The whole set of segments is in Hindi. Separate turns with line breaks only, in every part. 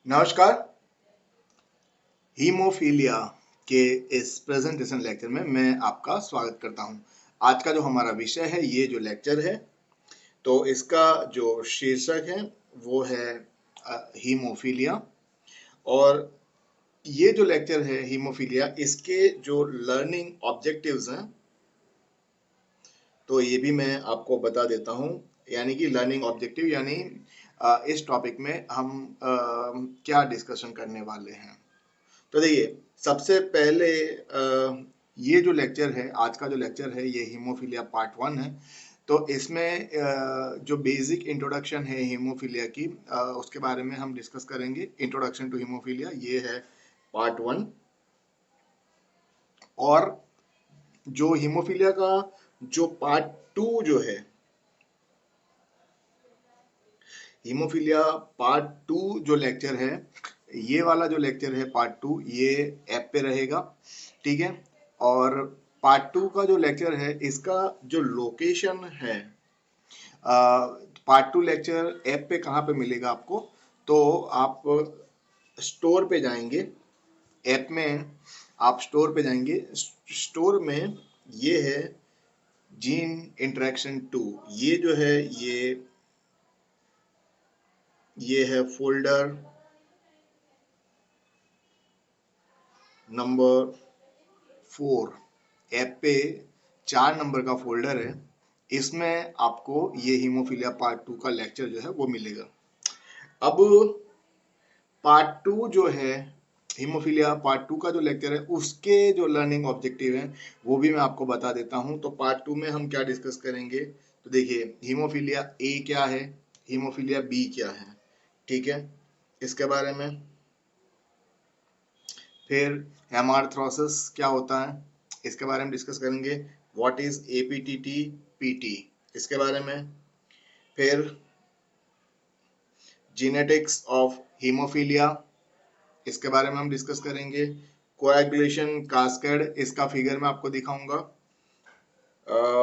नमस्कार। हीमोफीलिया के इस प्रेजेंटेशन लेक्चर में मैं आपका स्वागत करता हूं। आज का जो हमारा विषय है, ये जो लेक्चर है, तो इसका जो शीर्षक है वो है हीमोफीलिया। और ये जो लेक्चर है हीमोफीलिया, इसके जो लर्निंग ऑब्जेक्टिव्स हैं, तो ये भी मैं आपको बता देता हूं। यानी कि लर्निंग ऑब्जेक्टिव यानी इस टॉपिक में हम क्या डिस्कशन करने वाले हैं। तो देखिए, सबसे पहले ये जो लेक्चर है, आज का जो लेक्चर है, ये हीमोफीलिया पार्ट 1 है। तो इसमें जो बेसिक इंट्रोडक्शन है हीमोफीलिया की, उसके बारे में हम डिस्कस करेंगे। इंट्रोडक्शन टू हीमोफीलिया, ये है पार्ट 1। और जो हीमोफीलिया का जो पार्ट 2 जो है, हीमोफीलिया पार्ट 2 जो लेक्चर है, ये वाला जो लेक्चर है पार्ट 2, ये ऐप पे रहेगा, ठीक है। और पार्ट 2 का जो लेक्चर है, इसका जो लोकेशन है, पार्ट 2 लेक्चर ऐप पे कहाँ पे मिलेगा आपको? तो आप स्टोर पे जाएंगे, ऐप में आप स्टोर पे जाएंगे। स्टोर में ये है जीन इंटरेक्शन 2। ये जो है, ये है फोल्डर नंबर 4। ऐप पे 4 नंबर का फोल्डर है, इसमें आपको ये हीमोफीलिया पार्ट 2 का लेक्चर जो है वो मिलेगा। अब पार्ट 2 जो है, हीमोफीलिया पार्ट 2 का जो लेक्चर है, उसके जो लर्निंग ऑब्जेक्टिव हैं वो भी मैं आपको बता देता हूं। तो पार्ट 2 में हम क्या डिस्कस करेंगे, तो देखिए, हीमोफीलिया ए क्या है, हीमोफीलिया बी क्या है, ठीक है, इसके बारे में। फिर हेमार्थ्रोसिस क्या होता है, इसके बारे में डिस्कस करेंगे। व्हाट इज एपीटीटी पीटी, इसके बारे में। फिर जीनेटिक्स ऑफ हीमोफीलिया, इसके बारे में हम डिस्कस करेंगे। कोएगुलेशन कास्केड, इसका फिगर मैं आपको दिखाऊंगा।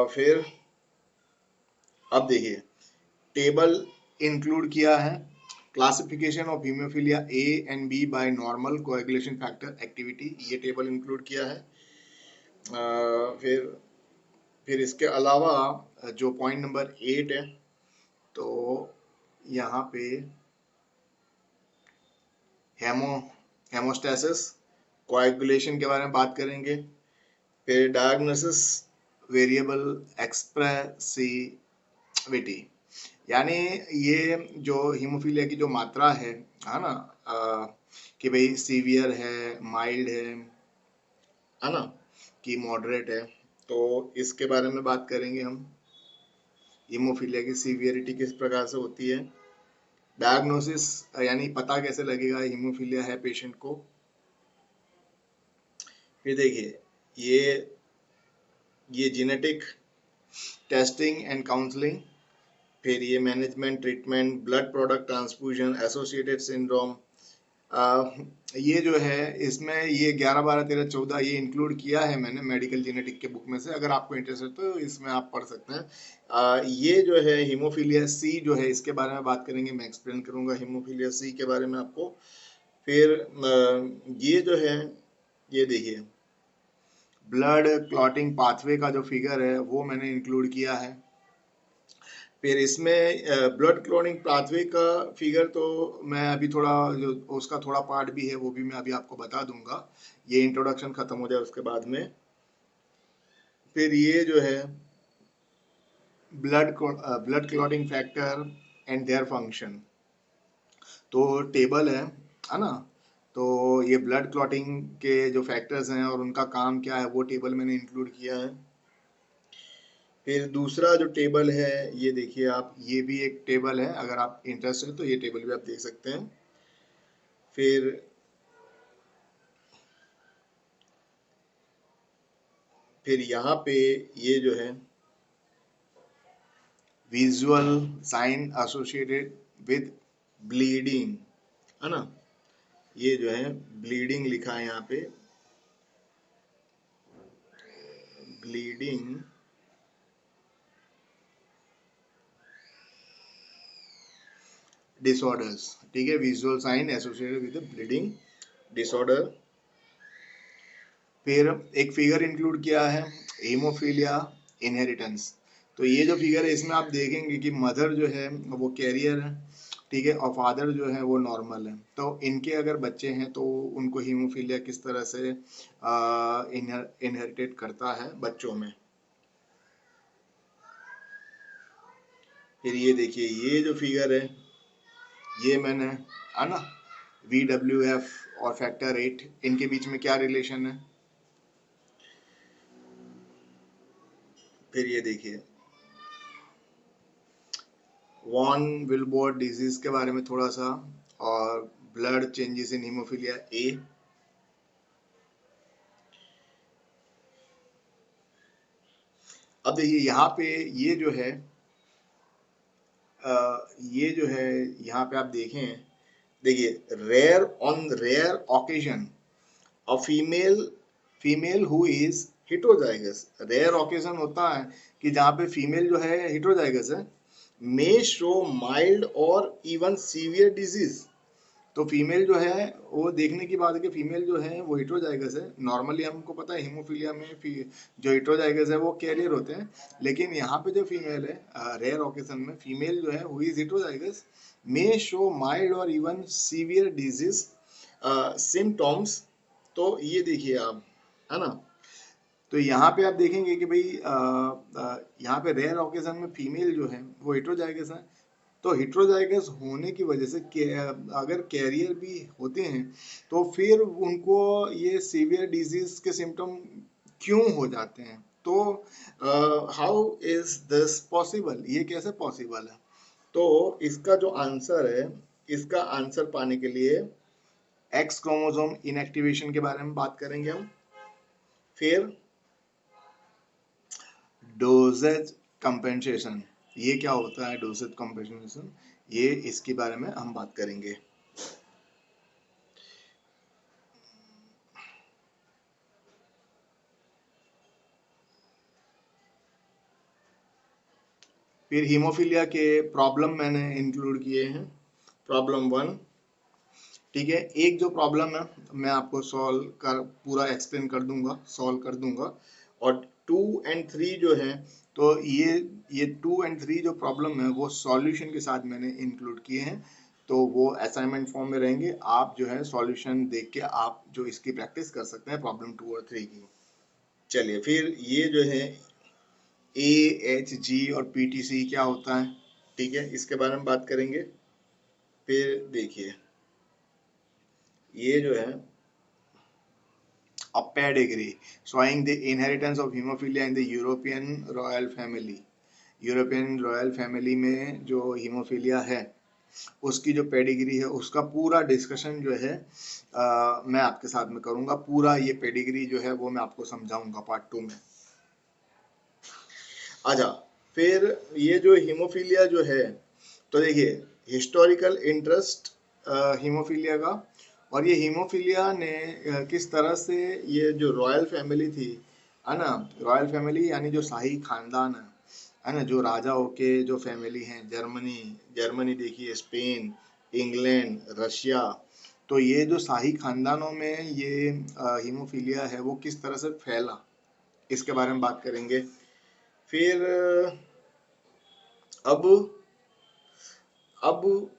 फिर अब देखिए, टेबल इंक्लूड किया है। Classification of haemophilia A and B by normal coagulation factor activity, ये टेबल इंक्लूड किया है। फिर इसके अलावा जो पॉइंट नंबर 8 है, तो यहाँ पे हेमो हेमोस्टेसिस, कोएगुलेशन के बारे में बात करेंगे। फिर डायग्नोसिस, वेरिएबल एक्सप्रेसिविटी, यानी ये जो हीमोफीलिया की जो मात्रा है ना, कि भाई सीवियर है, माइल्ड है ना, कि मॉडरेट है। तो इसके बारे में बात करेंगे हम। हीमोफीलिया की सीवियरिटी किस प्रकार से होती है, डायग्नोसिस यानी पता कैसे लगेगा हीमोफीलिया है पेशेंट को। फिर देखिए, ये जेनेटिक टेस्टिंग एंड काउंसलिंग। फिर ये management, treatment, blood product transfusion, associated syndrome. ये जो है, इसमें ये 11 12 13 14 ये इंक्लूड किया है मैंने मेडिकल जेनेटिक के बुक में से। अगर आपको इंटरेस्ट है तो इसमें आप पढ़ सकते हैं। ये जो है हीमोफीलिया सी जो है, इसके बारे में बात करेंगे, मैं एक्सप्लेन करूंगा हीमोफीलिया सी के बारे में आपको। फिर ये जो है, ये देखिए, ब्लड क्लॉटिंग पाथवे का जो फिगर है वो मैंने इंक्लूड किया है। फिर इसमें ब्लड क्लॉटिंग पाथवे का फिगर तो मैं अभी थोड़ा, जो उसका थोड़ा पार्ट भी है वो भी मैं अभी आपको बता दूंगा, ये इंट्रोडक्शन खत्म हो जाए उसके बाद में। फिर ये जो है blood clotting factor and their function, तो टेबल है ना। तो ये ब्लड क्लॉटिंग के जो फैक्टर्स हैं और उनका काम क्या है, वो टेबल मैंने इंक्लूड किया है। फिर दूसरा जो टेबल है, ये देखिए आप, ये भी एक टेबल है, अगर आप इंटरेस्ट है तो ये टेबल भी आप देख सकते हैं। फिर यहाँ पे ये जो है, visual sign associated with bleeding, है ना, ये जो है ब्लीडिंग लिखा है यहाँ पे, ब्लीडिंग। डिसऑर्डर्स, ठीक है, visual sign associated with bleeding disorder. फिर एक फिगर इंक्लूड किया है हीमोफीलिया इनहेरिटेंस। तो ये जो फिगर है इसमें आप देखेंगे कि मदर जो है वो कैरियर है, ठीक है, और फादर जो है वो नॉर्मल है। तो इनके अगर बच्चे हैं तो उनको हीमोफीलिया किस तरह से इनहेरिटेट करता है बच्चों में। फिर ये देखिए ये जो फिगर है ये मैंने, है ना, VWF और फैक्टर 8 इनके बीच में क्या रिलेशन है। फिर ये देखिए वॉन विलबोर्ड डिजीज के बारे में थोड़ा सा, और blood changes in haemophilia A. अब देखिए यहाँ पे ये जो है ये जो है यहाँ पे आप देखें, देखिए rare occasion a female who is heterozygous, rare occasion होता है कि जहाँ पे फीमेल जो है हिटरोजाइगस है, मे शो माइल्ड और इवन सीवियर डिजीज। तो फीमेल जो है वो देखने की बात है कि फीमेल जो है वो हिटरोजाइगस है। नॉर्मली हमको पता है हीमोफीलिया में जो हिटरोजाइगस है वो कैरियर होते हैं, लेकिन यहाँ पे जो फीमेल है रेयर ऑकेजन में फीमेल जो है who is heterozygous may show mild और इवन सीवियर डिजीज सिम्टॉम्स। तो ये देखिए आप, है ना, तो यहाँ पे आप देखेंगे कि भाई यहाँ पे रेयर ऑकेजन में फीमेल जो है वो हिटरोजाइगस है। तो हिट्रोजाइगस होने की वजह से अगर कैरियर भी होते हैं तो फिर उनको ये सीवियर डिजीज के सिम्टम क्यों हो जाते हैं। तो हाउ इज दिस पॉसिबल, ये कैसे पॉसिबल है। तो इसका जो आंसर है, इसका आंसर पाने के लिए एक्स क्रोमोसोम इनएक्टिवेशन के बारे में बात करेंगे हम। फिर डोजेज कंपेंसेशन, ये क्या होता है डोजेज कंपेंसेशन, ये इसके बारे में हम बात करेंगे। फिर हीमोफीलिया के प्रॉब्लम मैंने इंक्लूड किए हैं। प्रॉब्लम 1, ठीक है, एक जो प्रॉब्लम है मैं आपको सॉल्व कर पूरा एक्सप्लेन कर दूंगा, सॉल्व कर दूंगा। और 2 एंड 3 जो है, तो ये 2 एंड 3 जो प्रॉब्लम है वो सॉल्यूशन के साथ मैंने इंक्लूड किए हैं। तो वो असाइनमेंट फॉर्म में रहेंगे, आप जो है सॉल्यूशन देख के आप जो इसकी प्रैक्टिस कर सकते हैं प्रॉब्लम 2 और 3 की। चलिए फिर ये जो है AHG और PTC क्या होता है, ठीक है, इसके बारे में बात करेंगे। फिर देखिए ये जो है a pedigree showing the inheritance of hemophilia in the European royal family। European royal family में जो हीमोफीलिया है उसकी जो पेडिग्री है उसका पूरा डिस्कशन जो है मैं आपके साथ में करूंगा। पूरा ये पेडिग्री जो है वो मैं आपको समझाऊंगा पार्ट 2 में। अच्छा, फिर ये जो हीमोफीलिया जो है, तो देखिए हिस्टोरिकल इंटरेस्ट हीमोफीलिया का, और ये हीमोफीलिया ने किस तरह से ये जो रॉयल फैमिली थी, है ना, रॉयल फैमिली यानी जो शाही खानदान है ना, जो राजाओं के जो फैमिली हैं, जर्मनी जर्मनी देखिए, स्पेन, इंग्लैंड, रशिया, तो ये जो शाही खानदानों में ये हीमोफीलिया है वो किस तरह से फैला, इसके बारे में बात करेंगे। फिर अब अब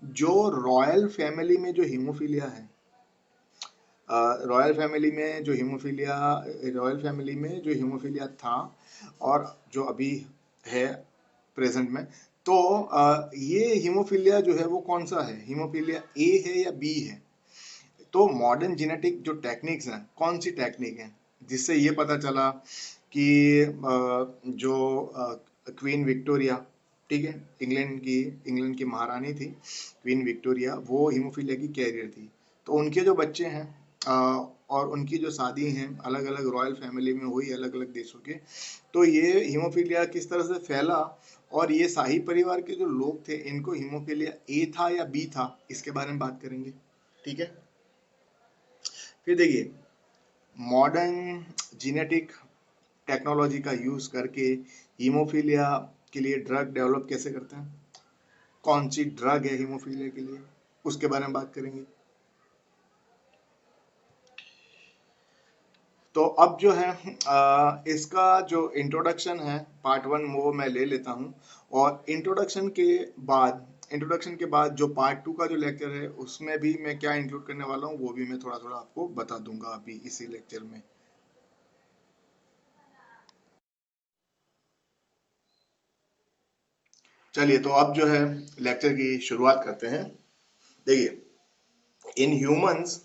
जो रॉयल फैमिली में जो हीमोफीलिया है, रॉयल फैमिली में जो हीमोफीलिया था और जो अभी है प्रेजेंट में, तो ये हीमोफीलिया जो है वो कौन सा है, हीमोफीलिया ए है या बी है। तो मॉडर्न जेनेटिक जो टेक्निक्स हैं, कौन सी टेक्निक है जिससे ये पता चला कि जो क्वीन विक्टोरिया, ठीक है, इंग्लैंड की महारानी थी क्वीन विक्टोरिया, वो हीमोफीलिया की कैरियर थी। तो उनके जो बच्चे हैं और उनकी जो शादी हैं अलग अलग रॉयल फैमिली में हुई, अलग अलग देशों के, तो ये हीमोफीलिया किस तरह से फैला, और ये शाही परिवार के जो लोग थे इनको हीमोफीलिया ए था या बी था, इसके बारे में बात करेंगे, ठीक है। फिर देखिए मॉडर्न जीनेटिक टेक्नोलॉजी का यूज करके हीमोफीलिया के लिए ड्रग डेवलप कैसे करते हैं। कौन सी ड्रग है हीमोफीलिया के लिए, उसके बारे में बात करेंगे। तो अब जो है इसका जो इंट्रोडक्शन है पार्ट 1 वो मैं ले लेता हूँ, और इंट्रोडक्शन के बाद जो पार्ट 2 का जो लेक्चर है उसमें भी मैं क्या इंक्लूड करने वाला हूँ वो भी मैं थोड़ा थोड़ा आपको बता दूंगा अभी इसी लेक्चर में। चलिए तो अब जो है लेक्चर की शुरुआत करते हैं। देखिए, in humans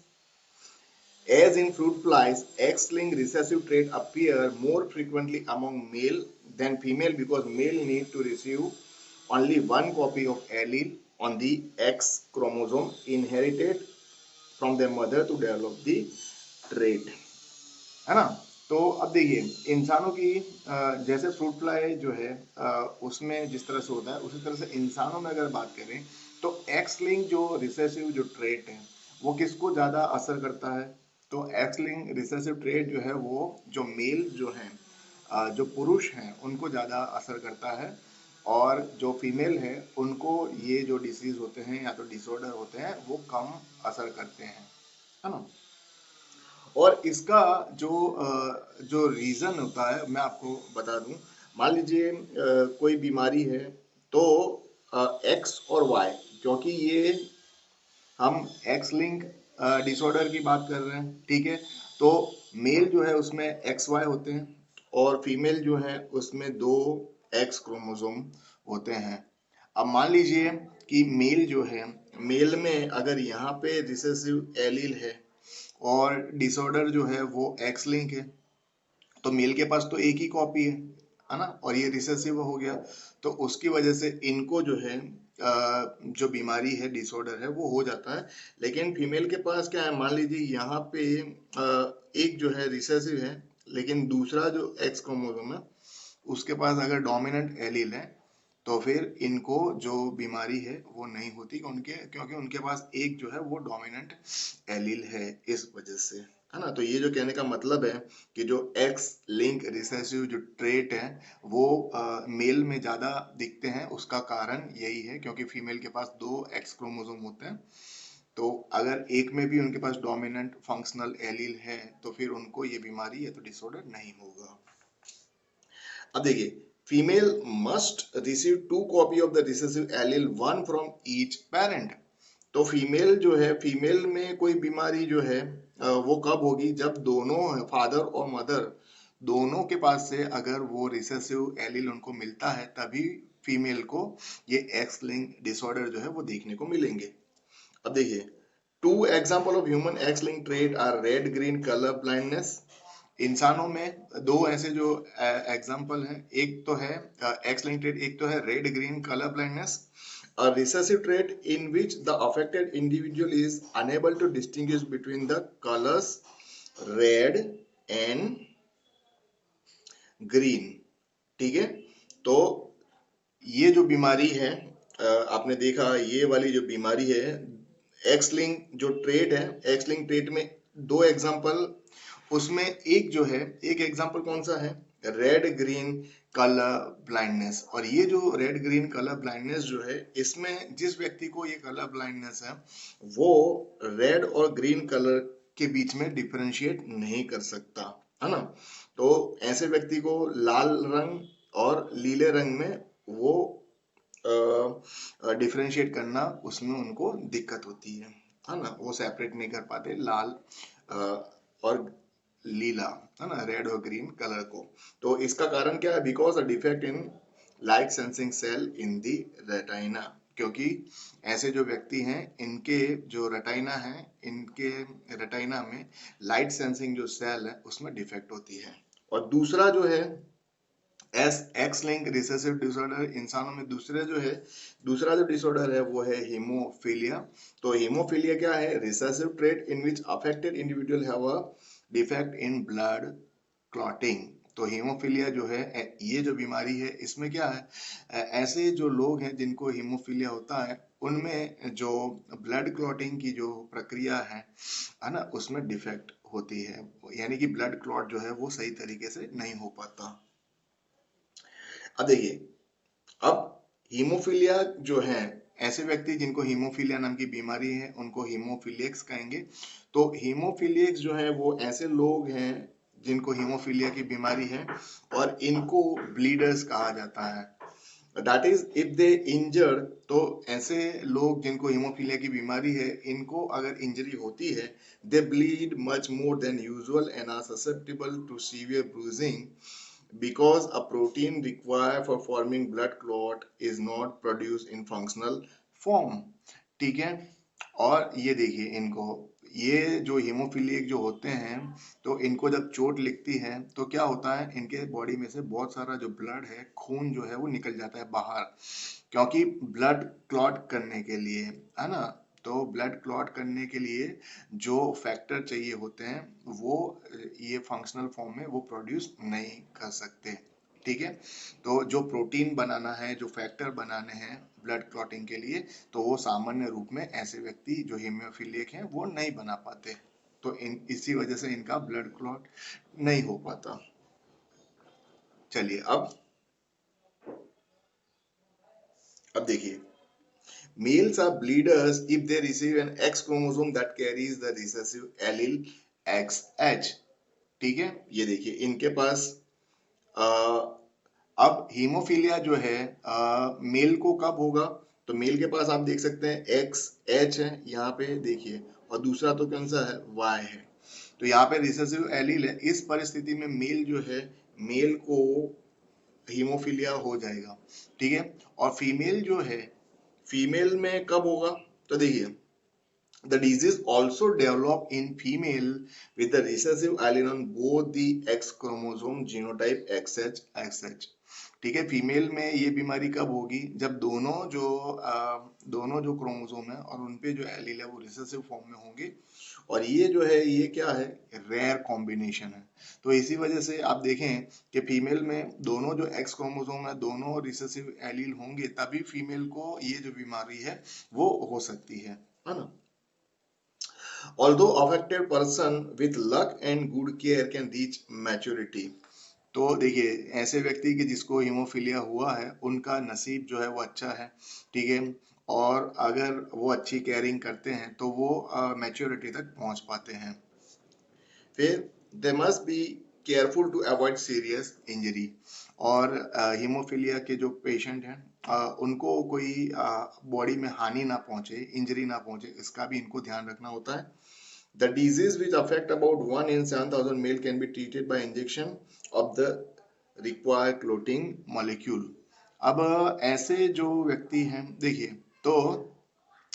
as in fruit flies, X-linked recessive trait appear more frequently among male than female because male need to receive only one copy of allele on the X chromosome inherited from their mother to develop the trait, है ना। तो अब देखिए इंसानों की जैसे फ्रूट फ्लाई जो है उसमें जिस तरह से होता है उसी तरह से इंसानों में अगर बात करें तो एक्स लिंक जो रिसेसिव जो ट्रेट है वो किसको ज़्यादा असर करता है। तो एक्स लिंक रिसेसिव ट्रेट जो है वो जो मेल जो है जो पुरुष हैं उनको ज़्यादा असर करता है, और जो फीमेल है उनको ये जो डिसीज होते हैं या तो डिसऑर्डर होते हैं वो कम असर करते हैं, है ना। और इसका जो रीज़न होता है मैं आपको बता दूं। मान लीजिए कोई बीमारी है तो एक्स और वाई, क्योंकि ये हम एक्स लिंक डिसऑर्डर की बात कर रहे हैं, ठीक है। तो मेल जो है उसमें एक्स वाई होते हैं और फीमेल जो है उसमें दो एक्स क्रोमोसोम होते हैं। अब मान लीजिए कि मेल जो है, मेल में अगर यहाँ पे रिसेसिव एलील है और डिसऑर्डर जो है वो एक्स लिंक है, तो मेल के पास तो एक ही कॉपी है ना, और ये रिसेसिव हो गया, तो उसकी वजह से इनको जो है जो बीमारी है डिसऑर्डर है वो हो जाता है। लेकिन फीमेल के पास क्या है, मान लीजिए यहाँ पे एक जो है रिसेसिव है लेकिन दूसरा जो एक्स क्रोमोसोम है उसके पास अगर डोमिनेंट एलील है तो फिर इनको जो बीमारी है वो नहीं होती, क्योंकि उनके पास एक जो है वो डोमिनेंट एलील है इस वजह से, है ना। तो ये जो कहने का मतलब है कि जो एक्स लिंक रिसेसिव जो ट्रेट है वो मेल में ज्यादा दिखते हैं, उसका कारण यही है क्योंकि फीमेल के पास दो एक्स क्रोमोसोम होते हैं। तो अगर एक में भी उनके पास डोमिनेंट फंक्शनल एलील है तो फिर उनको ये बीमारी या तो डिसऑर्डर नहीं होगा। अब देखिए, female must receive two copy of the recessive allele one from each parent. तो फीमेल जो है, फीमेल में कोई बीमारी जो है वो कब होगी, जब दोनों फादर और मदर दोनों के पास से अगर वो रिसेसिव एलील उनको मिलता है तभी फीमेल को ये एक्स लिंक डिसऑर्डर जो है वो देखने को मिलेंगे। अब देखिए, two example of human X linked trait are red green colour blindness. इंसानों में दो ऐसे जो एग्जाम्पल हैं, एक तो है एक्स लिंक ट्रेट, एक तो है red green colour blindness, a recessive trait in which the affected individual is unable to distinguish between the colors red and green, ठीक है। तो ये जो बीमारी है आपने देखा, ये वाली जो बीमारी है एक्स लिंक जो ट्रेट है, एक्स लिंक ट्रेट में दो एग्जाम्पल, उसमें एक जो है, एक एग्जाम्पल कौन सा है, रेड ग्रीन कलर ब्लाइंडनेस। और ये जो रेड ग्रीन कलर ब्लाइंडनेस जो है, इसमें जिस व्यक्ति को ये कलर ब्लाइंडनेस है वो रेड और ग्रीन कलर के बीच में डिफरेंशिएट नहीं कर सकता, है ना। तो ऐसे व्यक्ति को लाल रंग और लीले रंग में वो डिफरेंशिएट करना उसमें उनको दिक्कत होती है ना, वो सेपरेट नहीं कर पाते लाल और लीला, है ना, रेड और ग्रीन कलर को। तो इसका कारण क्या है, because a defect in light sensing cell in the retina, क्योंकि ऐसे जो व्यक्ति हैं इनके जो रेटाइना है, इनके रेटाइना में लाइट सेंसिंग जो सेल है उसमें डिफेक्ट होती है। और दूसरा जो है एक्स लिंक रिसेसिव डिसऑर्डर, इंसानों में दूसरा जो डिसऑर्डर है वो है हीमोफीलिया। तो हीमोफीलिया क्या है, recessive trait in which affected individual have a defect in blood clotting. तो हीमोफीलिया जो है, ये जो बीमारी है इसमें क्या है, ऐसे जो लोग हैं जिनको हीमोफीलिया होता है उनमें जो ब्लड क्लॉटिंग की जो प्रक्रिया है ना, उसमें डिफेक्ट होती है, यानी कि ब्लड क्लॉट जो है वो सही तरीके से नहीं हो पाता। अब देखिए, अब हीमोफीलिया जो है ऐसे व्यक्ति जिनको हीमोफीलिया नाम की बीमारी है उनको हीमोफीलियक्स कहेंगे। तो हीमोफीलियक्स जो है वो ऐसे लोग हैं जिनको हीमोफीलिया की बीमारी है और इनको ब्लीडर्स कहा जाता है। That is if they injured, तो ऐसे लोग जिनको हीमोफीलिया की बीमारी है इनको अगर इंजरी होती है, they bleed much more than usual and are susceptible to severe bruising because a protein required for forming blood clot is not produced in functional form। ठीक है। और ये देखिए इनको, ये जो हीमोफीलिक जो होते हैं तो इनको जब चोट लगती है तो क्या होता है, इनके बॉडी में से बहुत सारा जो ब्लड है, खून जो है वो निकल जाता है बाहर, क्योंकि ब्लड क्लॉट करने के लिए, है ना। तो ब्लड क्लॉट करने के लिए जो फैक्टर चाहिए होते हैं वो ये फंक्शनल फॉर्म में वो प्रोड्यूस नहीं कर सकते। ठीक है। तो जो प्रोटीन बनाना है, जो फैक्टर बनाने हैं ब्लड क्लॉटिंग के लिए, तो वो सामान्य रूप में ऐसे व्यक्ति जो हीमोफीलिक हैं वो नहीं बना पाते। तो इसी वजह से इनका ब्लड क्लॉट नहीं हो पाता। चलिए अब देखिए, males are bleeders if they receive an X chromosome that carries the recessive allele XH। ठीक है। ये देखिए इनके पास आ, अब हीमोफीलिया जो है मेल को कब होगा, तो मेल के पास आप देख सकते हैं एक्स एच है यहाँ पे देखिए, और दूसरा तो कौन सा है, वाई है। तो यहाँ पे रिसेसिव एलील है। इस परिस्थिति में मेल जो है, मेल को हीमोफीलिया हो जाएगा। ठीक है। और फीमेल जो है, फीमेल में कब होगा, तो देखिए the disease also develop in female with the recessive allele on both the X chromosome genotype XX XX। ठीक है। फीमेल में ये बीमारी कब होगी, जब दोनों जो क्रोमोसोम है और उनपे जो एलील है वो रिसेसिव फॉर्म में होंगे। और ये जो है ये क्या है, रेयर कॉम्बिनेशन है। तो इसी वजह से आप देखें कि फीमेल में दोनों जो एक्स क्रोमोसोम है दोनों रिसेसिव एलील होंगे, तभी फीमेल को ये जो बीमारी है वो हो सकती है ना। Although affected person with luck and good care can reach maturity। तो देखिए ऐसे व्यक्ति के जिसको हीमोफीलिया हुआ है उनका नसीब जो है वो अच्छा है। ठीक है। और अगर वो अच्छी केयरिंग करते हैं तो वो मैच्योरिटी तक पहुंच पाते हैं। फिर they must be careful to avoid serious injury. और हीमोफीलिया के जो पेशेंट हैं उनको कोई बॉडी में हानि ना पहुंचे, इंजरी ना पहुंचे, इसका भी इनको ध्यान रखना होता है। The disease which affect about 1 in 7,000 male can be treated by injection of the required clotting molecule। अब ऐसे जो व्यक्ति हैं देखिए, तो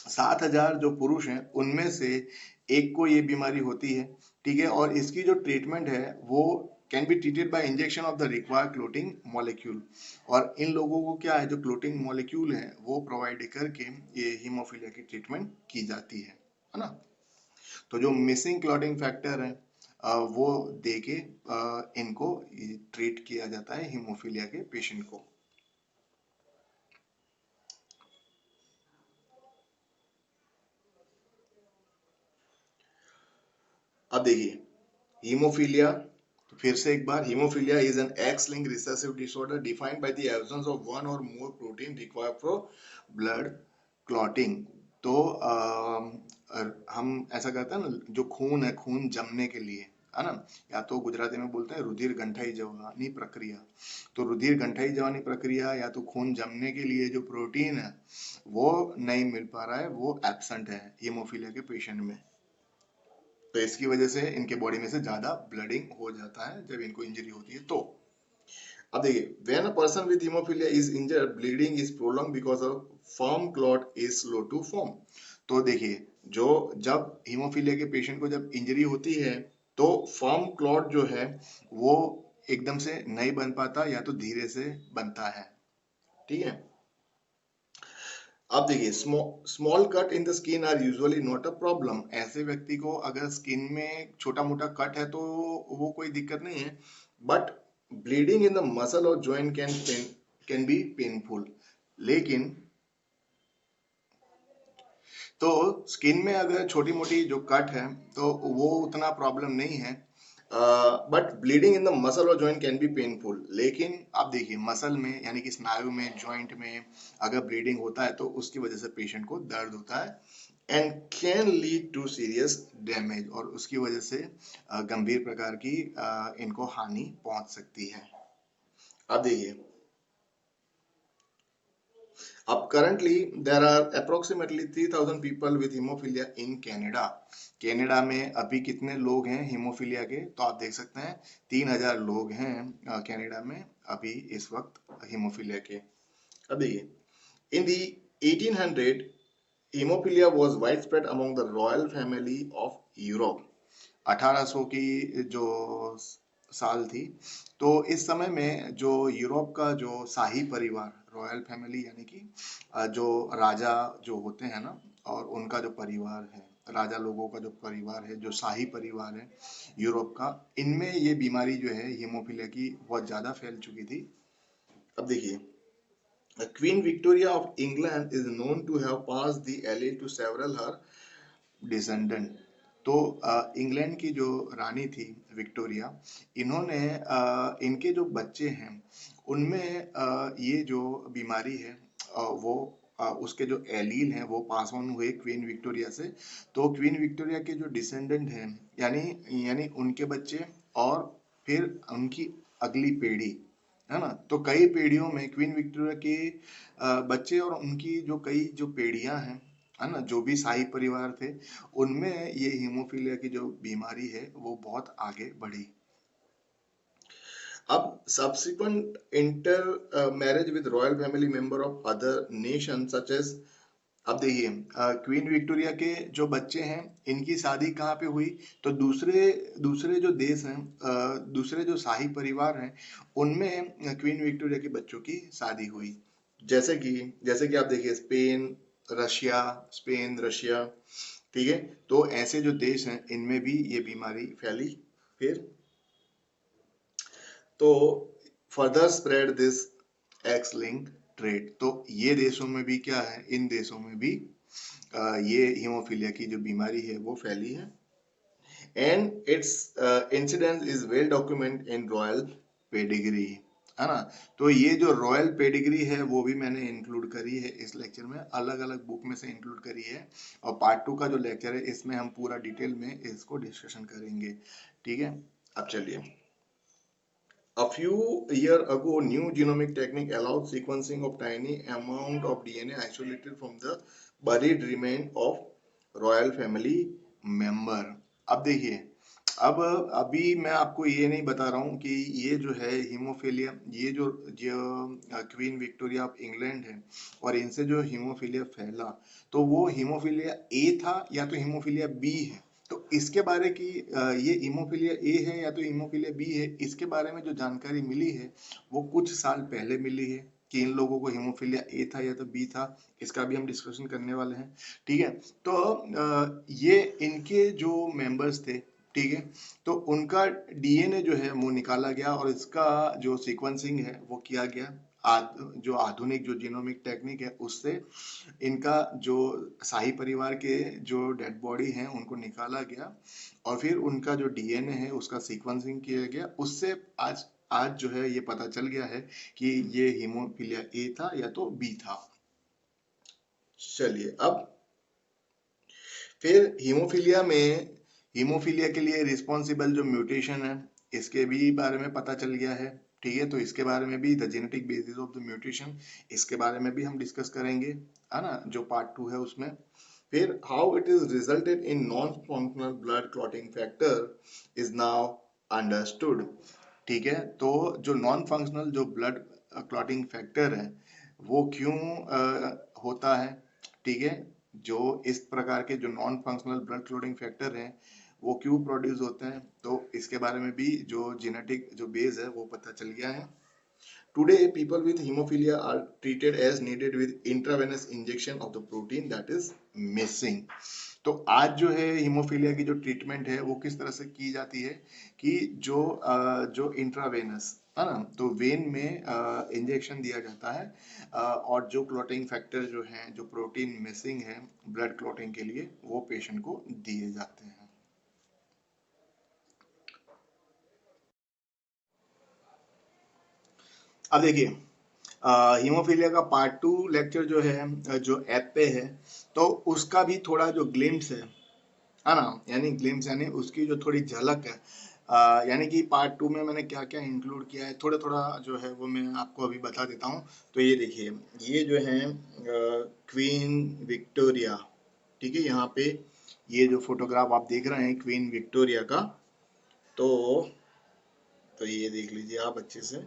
7,000 जो पुरुष हैं उनमें से एक को ये बीमारी होती है। ठीक है। और इसकी जो ट्रीटमेंट है वो can be treated by injection of the required clotting molecule. और इन लोगों को क्या है, जो क्लोटिंग मॉलिक्यूल है वो प्रोवाइड करके ये हीमोफीलिया की ट्रीटमेंट की जाती है ना। तो जो मिसिंग क्लॉटिंग फैक्टर है वो देके इनको ट्रीट किया जाता है हीमोफीलिया के पेशेंट को। अब देखिए हीमोफीलिया, तो फिर से एक बार, haemophilia is an X linked recessive disorder defined by the absence of one or more protein required for blood clotting. तो हम ऐसा कहते हैं ना, जो खून है, खून जमने के लिए, है ना, या तो गुजराती में बोलते हैं रुधिर गंठाई जवानी प्रक्रिया। तो रुधिर गंठाई जवानी प्रक्रिया या तो खून जमने के लिए जो प्रोटीन है वो नहीं मिल पा रहा है, वो एब्सेंट है हीमोफीलिया के पेशेंट में। तो इसकी वजह से इनके बॉडी में से ज्यादा ब्लडिंग हो जाता है जब इनको इंजरी होती है। तो अब देखिए, when a person with haemophilia is injured, bleeding is prolong because of firm clot is slow to form. तो देखिए, जो जब हीमोफीलिया के पेशेंट को जब इंजरी होती है तो फर्म क्लॉट जो है वो एकदम से नहीं बन पाता, या तो धीरे से बनता है। ठीक है। अब देखिए, small cut in the skin are usually not a problem. ऐसे व्यक्ति को अगर स्किन में छोटा मोटा कट है तो वो कोई दिक्कत नहीं है, but bleeding in the muscle और जॉइंट कैन बी पेनफुल। लेकिन तो स्किन में अगर छोटी मोटी जो कट है तो वो उतना प्रॉब्लम नहीं है, but bleeding in the muscle और जॉइंट कैन बी पेनफुल। लेकिन आप देखिए मसल में यानी कि स्नायु में, जॉइंट में अगर ब्लीडिंग होता है तो उसकी वजह से पेशेंट को दर्द होता है and can lead to serious damage, और उसकी वजह से गंभीर प्रकार की इनको हानि पहुंच सकती है। अब देखिए, अब currently there are approximately 3000 people with hemophilia in Canada। Canada में अभी कितने लोग हैं हीमोफीलिया के, तो आप देख सकते हैं 3000 लोग हैं कनाडा में अभी इस वक्त हीमोफीलिया के। अब देखिए, इन दी 1800 haemophilia was wide spread among the royal family of Europe. 1800 की जो साल थी, तो इस समय में जो यूरोप का जो शाही परिवार, रॉयल फैमिली यानी कि जो राजा जो होते हैं ना, और उनका जो परिवार है, राजा लोगों का जो परिवार है, जो शाही परिवार है यूरोप का, इनमें ये बीमारी जो है हीमोफीलिया की बहुत ज़्यादा फैल चुकी थी। अब देखिए, Queen Victoria of England is known to have pass the allele to several her descendant. तो इंग्लैंड की जो रानी थी विक्टोरिया, इन्होंने इनके जो बच्चे हैं उनमें ये जो बीमारी है वो उसके जो एलील हैं वो पास ऑन हुए क्वीन विक्टोरिया से। तो क्वीन विक्टोरिया के जो डिसेंडेंट हैं, यानी यानी उनके बच्चे और फिर उनकी अगली पीढ़ी, है ना, तो कई पीढ़ियों में क्वीन विक्टोरिया के बच्चे और उनकी जो कई जो पीढ़ियां हैं, है ना, जो भी शाही परिवार थे, उनमें ये हीमोफीलिया की जो बीमारी है वो बहुत आगे बढ़ी। अब subsequent intermarriage with royal family member of other nation such as, अब देखिए क्वीन विक्टोरिया के जो बच्चे हैं इनकी शादी कहाँ पे हुई, तो दूसरे दूसरे जो देश हैं, दूसरे जो शाही परिवार हैं उनमें क्वीन विक्टोरिया के बच्चों की शादी हुई। जैसे कि आप देखिए स्पेन रशिया, ठीक है, तो ऐसे जो देश हैं इनमें भी ये बीमारी फैली। फिर तो further spread this x link trade, तो ये देशों में भी क्या है, इन देशों में भी ये हीमोफीलिया की जो बीमारी है वो फैली है and it's incidence is well document in royal pedigree, है ना। तो ये जो रॉयल पेडिग्री है वो भी मैंने इंक्लूड करी है इस लेक्चर में, अलग अलग बुक में से इंक्लूड करी है, और पार्ट 2 का जो लेक्चर है इसमें हम पूरा डिटेल में इसको डिस्कशन करेंगे, ठीक है। अब चलिए, a few years ago, new genomic technique allowed sequencing of tiny amount of DNA isolated from the buried remain of royal family member। अब देखिए, अब अभी मैं आपको ये नहीं बता रहा हूँ कि ये जो है हीमोफीलिया, ये जो क्वीन विक्टोरिया ऑफ इंग्लैंड है और इनसे जो हीमोफीलिया फैला, तो वो हीमोफीलिया ए था या तो हीमोफीलिया बी है। तो इसके बारे की ये हीमोफीलिया ए है या तो हीमोफीलिया बी है, इसके बारे में जो जानकारी मिली है वो कुछ साल पहले मिली है कि इन लोगों को हीमोफीलिया ए था या तो बी था। इसका भी हम डिस्कशन करने वाले हैं, ठीक है। तो ये इनके जो मेंबर्स थे, ठीक है, तो उनका डीएनए जो है वो निकाला गया और इसका जो सीक्वेंसिंग है वो किया गया। जो आधुनिक जो जीनोमिक टेक्निक है उससे इनका जो शाही परिवार के जो डेड बॉडी हैं उनको निकाला गया और फिर उनका जो डीएनए है उसका सीक्वेंसिंग किया गया। उससे आज आज जो है ये पता चल गया है कि ये हीमोफीलिया ए था या तो बी था। चलिए, अब फिर हीमोफीलिया के लिए रिस्पॉन्सिबल जो म्यूटेशन है इसके भी बारे में पता चल गया है, ठीक है। तो इसके बारे में भी the genetic basis of the mutation, इसके बारे में भी हम डिस्कस करेंगे, है ना, जो पार्ट 2 है उसमें। फिर how it is resulted in non functional blood clotting factor is now understood, ठीक है। तो जो नॉन फंक्शनल जो ब्लड क्लॉटिंग फैक्टर है वो क्यों होता है, ठीक है, जो इस प्रकार के जो non functional blood clotting factor हैं वो क्यों प्रोड्यूस होते हैं, तो इसके बारे में भी जो जेनेटिक जो बेस है वो पता चल गया है। Today, people with hemophilia are treated as needed with intravenous injection of the protein that is missing। तो आज जो है हीमोफीलिया की जो ट्रीटमेंट है वो किस तरह से की जाती है कि जो इंट्रावेनस, है ना, तो वेन में इंजेक्शन दिया जाता है और जो क्लॉटिंग फैक्टर जो है, जो प्रोटीन मिसिंग है ब्लड क्लॉटिंग के लिए, वो पेशेंट को दिए जाते हैं। अब देखिए हीमोफीलिया का पार्ट 2 लेक्चर जो है जो ऐप पे है, तो उसका भी थोड़ा जो ग्लिम्स है ना, यानी ग्लिम्स यानी उसकी जो थोड़ी झलक है, यानी कि पार्ट 2 में मैंने क्या क्या इंक्लूड किया है थोड़ा थोड़ा जो है वो मैं आपको अभी बता देता हूँ। तो ये देखिए, ये जो है क्वीन विक्टोरिया, ठीक है, यहाँ पे ये जो फोटोग्राफ आप देख रहे हैं क्वीन विक्टोरिया का, तो ये देख लीजिए आप अच्छे से,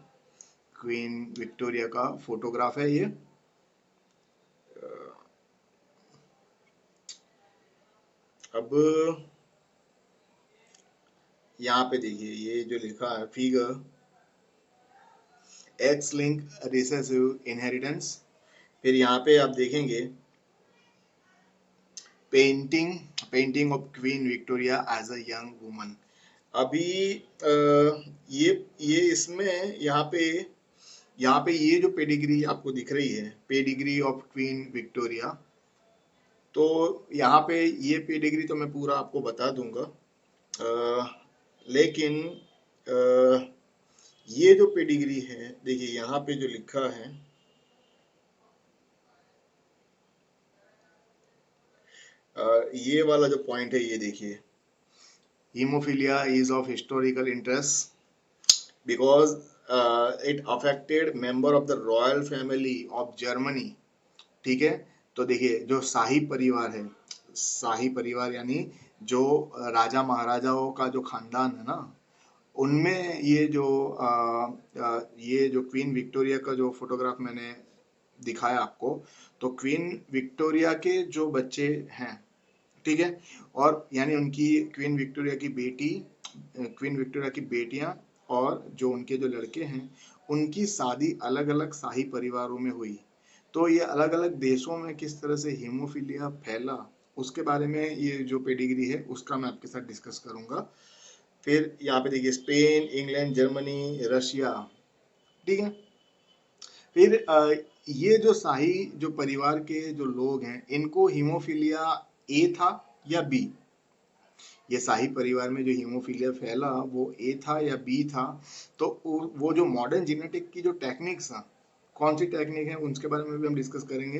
क्वीन विक्टोरिया का फोटोग्राफ है ये। अब यहाँ पे देखिए ये जो लिखा है figure X linked recessive inheritance, फिर यहाँ पे आप देखेंगे painting painting of Queen Victoria as a young woman. अभी ये इसमें यहाँ पे ये जो पेडिग्री आपको दिख रही है, पेडिग्री ऑफ क्वीन विक्टोरिया, तो यहाँ पे ये पेडिग्री तो मैं पूरा आपको बता दूंगा, लेकिन अ, ये जो पेडिग्री है देखिए यहाँ पे जो लिखा है, ये वाला जो पॉइंट है ये देखिए, haemophilia is of historical interest because it affected member of the royal family of Germany, ठीक है। तो देखिए जो शाही परिवार है, शाही परिवार यानी जो राजा महाराजाओं का जो खानदान है ना, उनमें ये जो क्वीन विक्टोरिया का जो फोटोग्राफ मैंने दिखाया आपको, तो क्वीन विक्टोरिया के जो बच्चे हैं, ठीक है, और यानी उनकी क्वीन विक्टोरिया की बेटी, क्वीन विक्टोरिया की बेटियां और जो उनके जो लड़के हैं, उनकी शादी अलग अलग शाही परिवारों में हुई। तो ये अलग अलग देशों में किस तरह से हीमोफीलिया फैला, उसके बारे में ये जो पेडिग्री है उसका मैं आपके साथ डिस्कस करूंगा। फिर यहाँ पे देखिए स्पेन, इंग्लैंड, जर्मनी, रशिया, ठीक है। फिर ये जो शाही जो परिवार के जो लोग हैं, इनको हीमोफीलिया ए था या बी, ये शाही परिवार में जो हीमोफीलिया फैला वो ए था या बी था। तो वो जो मॉडर्न जेनेटिक की जो टेक्निक्स हैं, कौन सी टेक्निक है उसके बारे में भी हम डिस्कस करेंगे।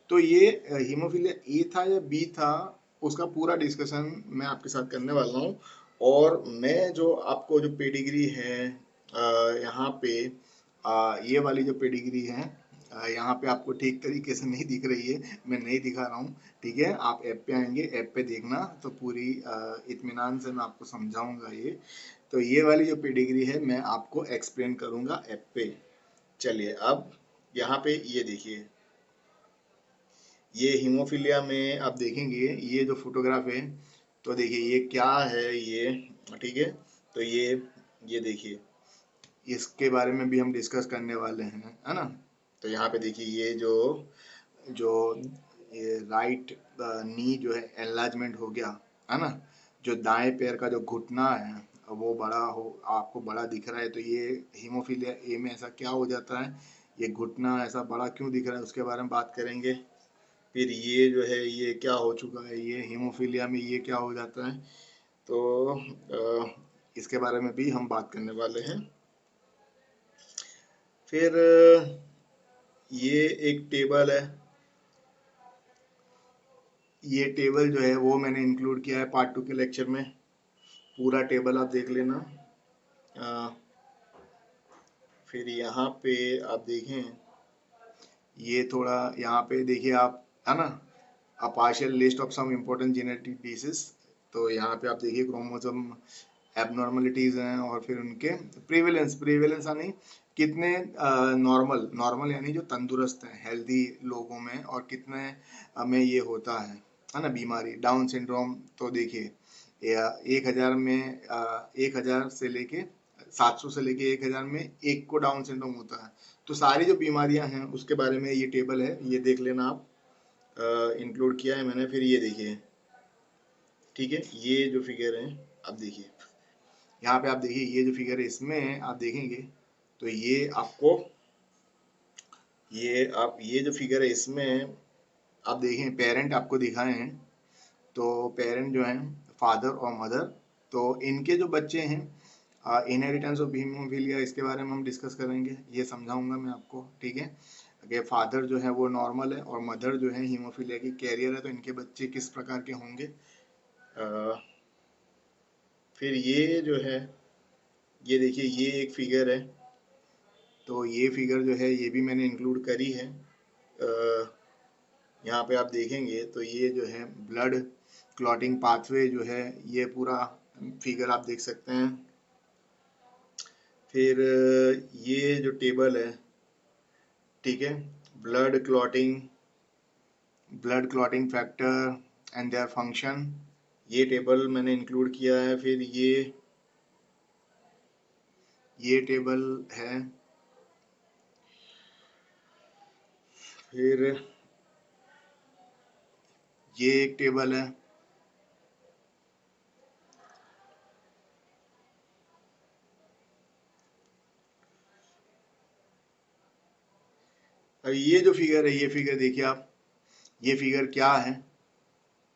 तो ये हीमोफीलिया ए था या बी था, उसका पूरा डिस्कशन मैं आपके साथ करने वाला हूँ। और मैं जो आपको जो पेडिग्री है यहाँ पे ये वाली जो पेडिग्री है यहाँ पे आपको ठीक तरीके से नहीं दिख रही है, मैं नहीं दिखा रहा हूँ, ठीक है। आप ऐप पे आएंगे, ऐप पे देखना तो पूरी इत्मीनान से मैं आपको समझाऊंगा ये। तो ये वाली जो पेडिग्री है मैं आपको एक्सप्लेन करूंगा ऐप पे। चलिए अब यहाँ पे ये देखिए, ये हीमोफीलिया में आप देखेंगे ये जो फोटोग्राफ है, तो देखिए ये क्या है ये, ठीक है। तो ये देखिए, इसके बारे में भी हम डिस्कस करने वाले हैं, है ना। तो यहाँ पे देखिए ये जो ये राइट नी जो है एनलार्जमेंट हो गया, है ना। जो दाएं पैर का जो घुटना है वो बड़ा हो, आपको बड़ा दिख रहा है, तो ये हीमोफीलिया ए में ऐसा क्या हो जाता है, ये घुटना ऐसा बड़ा क्यों दिख रहा है उसके बारे में बात करेंगे। फिर ये जो है ये क्या हो चुका है, ये हीमोफीलिया में ये क्या हो जाता है, तो इसके बारे में भी हम बात करने वाले हैं। फिर ये एक टेबल है, ये टेबल जो है वो मैंने इंक्लूड किया है पार्ट 2 के लेक्चर में, पूरा टेबल आप देख लेना। अ, फिर यहाँ पे आप देखें, ये थोड़ा यहाँ पे देखिए आप, है ना, a partial list of some important genetic disease. तो यहाँ पे आप देखिए क्रोमोसोम एबनॉर्मलिटीज हैं और फिर उनके प्रीवेलेंस, प्रीवेलेंस यानी कितने नॉर्मल, नॉर्मल यानी जो तंदुरुस्त हैं हेल्दी लोगों में, और कितने में ये होता है ना बीमारी डाउन सिंड्रोम। तो देखिए 1000 में 1000 से लेके 700 से लेके 1000 में एक को डाउन सिंड्रोम होता है। तो सारी जो बीमारियां हैं उसके बारे में ये टेबल है, ये देख लेना आप, इंक्लूड किया है मैंने। फिर ये देखिए, ठीक है, ये जो फिगर है आप देखिए, यहाँ पे आप देखिए ये जो फिगर है इसमें आप देखेंगे, तो ये जो फिगर है इसमें आप देखें पेरेंट आपको दिखाए हैं, तो पेरेंट जो हैं फादर और मदर, तो इनके जो बच्चे हैं इनहेरिटेंस ऑफ हीमोफीलिया, इसके बारे में हम डिस्कस करेंगे, ये समझाऊंगा मैं आपको, ठीक है। कि फादर जो है वो नॉर्मल है और मदर जो है हीमोफीलिया की कैरियर है, तो इनके बच्चे किस प्रकार के होंगे। फिर ये जो है, ये देखिए ये एक फिगर है, तो ये फिगर जो है ये भी मैंने इंक्लूड करी है। यहाँ पे आप देखेंगे तो ये जो है ब्लड क्लॉटिंग पाथवे जो है, ये पूरा फिगर आप देख सकते हैं। फिर ये जो टेबल है, ठीक है, blood clotting factor and their function, ये टेबल मैंने इंक्लूड किया है। फिर ये टेबल है। फिर ये एक टेबल है। अब ये जो फिगर है, ये फिगर देखिए आप, ये फिगर क्या है,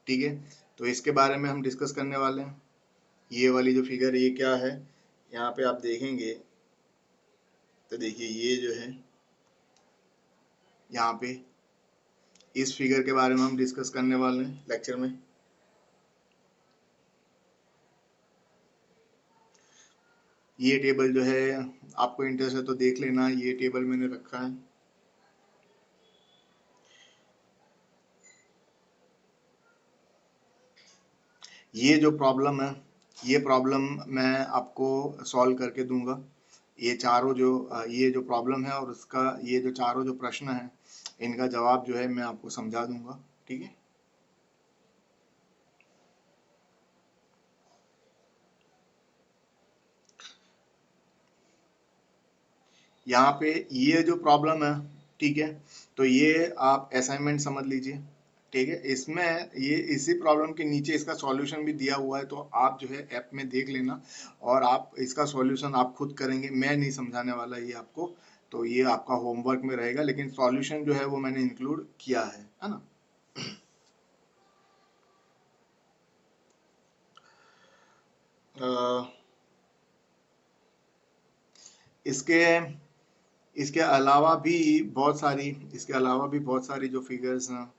ठीक है, तो इसके बारे में हम डिस्कस करने वाले हैं। ये वाली जो फिगर है ये क्या है, यहाँ पे आप देखेंगे तो देखिए ये जो है, यहाँ पे इस फिगर के बारे में हम डिस्कस करने वाले हैं लेक्चर में। ये टेबल जो है आपको इंटरेस्ट है तो देख लेना, ये टेबल मैंने रखा है। ये जो प्रॉब्लम है, ये प्रॉब्लम मैं आपको सॉल्व करके दूंगा। ये चारों जो ये जो प्रॉब्लम है और उसका ये जो चारों जो प्रश्न है, इनका जवाब जो है मैं आपको समझा दूंगा, ठीक है। यहाँ पे ये जो प्रॉब्लम है, ठीक है, तो ये आप असाइनमेंट समझ लीजिए, ठीक है। इसमें ये इसी प्रॉब्लम के नीचे इसका सॉल्यूशन भी दिया हुआ है, तो आप जो है ऐप में देख लेना और आप इसका सॉल्यूशन आप खुद करेंगे, मैं नहीं समझाने वाला ये आपको, तो ये आपका होमवर्क में रहेगा, लेकिन सॉल्यूशन जो है वो मैंने इंक्लूड किया है ना। इसके इसके अलावा भी इसके अलावा भी बहुत सारी जो फिगर्स हैं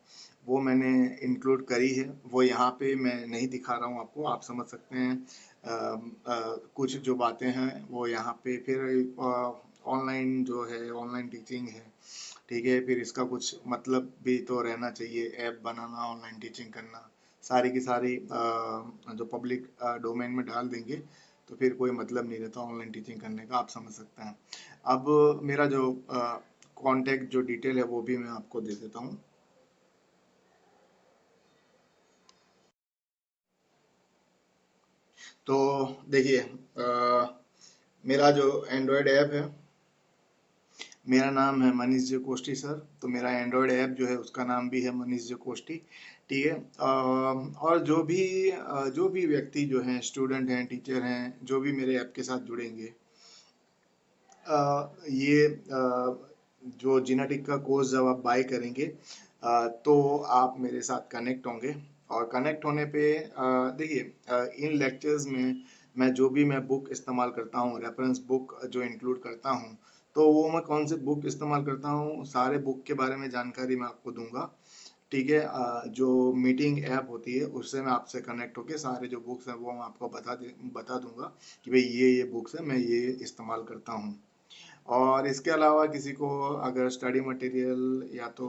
वो मैंने इंक्लूड करी है, वो यहाँ पे मैं नहीं दिखा रहा हूँ आपको, आप समझ सकते हैं। कुछ जो बातें हैं वो यहाँ पे, फिर ऑनलाइन जो है ऑनलाइन टीचिंग है, ठीक है, फिर इसका कुछ मतलब भी तो रहना चाहिए, ऐप बनाना, ऑनलाइन टीचिंग करना, सारी की सारी जो पब्लिक डोमेन में डाल देंगे तो फिर कोई मतलब नहीं रहता ऑनलाइन टीचिंग करने का, आप समझ सकते हैं। अब मेरा जो कांटेक्ट जो डिटेल है वो भी मैं आपको दे देता हूँ। तो देखिए, मेरा जो एंड्रॉयड ऐप है, मेरा नाम है मनीष जे कोष्टी सर, तो मेरा एंड्रॉयड ऐप जो है उसका नाम भी है मनीष जे कोष्टी, ठीक है। और जो भी व्यक्ति जो हैं, स्टूडेंट हैं, टीचर हैं, जो भी मेरे ऐप के साथ जुड़ेंगे, ये जो जीनेटिक का कोर्स जब आप बाय करेंगे तो आप मेरे साथ कनेक्ट होंगे, और कनेक्ट होने पे देखिए इन लेक्चर्स में मैं जो भी मैं बुक इस्तेमाल करता हूँ, रेफरेंस बुक जो इंक्लूड करता हूँ, तो वो मैं कौन से बुक इस्तेमाल करता हूँ, सारे बुक के बारे में जानकारी मैं आपको दूंगा, ठीक है। जो मीटिंग ऐप होती है उससे मैं आपसे कनेक्ट होके सारे जो बुक्स हैं वो मैं आपको बता दूंगा कि भाई ये बुक्स है, मैं ये इस्तेमाल करता हूँ। और इसके अलावा किसी को अगर स्टडी मटेरियल या तो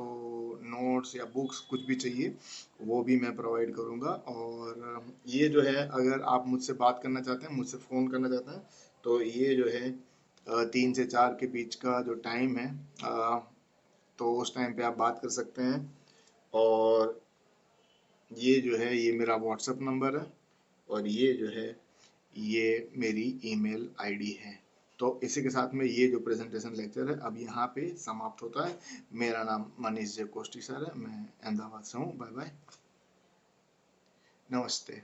नोट्स या बुक्स कुछ भी चाहिए, वो भी मैं प्रोवाइड करूँगा। और ये जो है अगर आप मुझसे बात करना चाहते हैं, मुझसे फ़ोन करना चाहते हैं, तो ये जो है 3 से 4 के बीच का जो टाइम है, तो उस टाइम पे आप बात कर सकते हैं। और ये जो है ये मेरा व्हाट्सएप नंबर है, और ये जो है ये मेरी ईमेल आईडी है। तो इसी के साथ में ये जो प्रेजेंटेशन लेक्चर है अब यहाँ पे समाप्त होता है। मेरा नाम मनीष जे कोष्टी सर है, मैं अहमदाबाद से हूँ। बाय बाय, नमस्ते।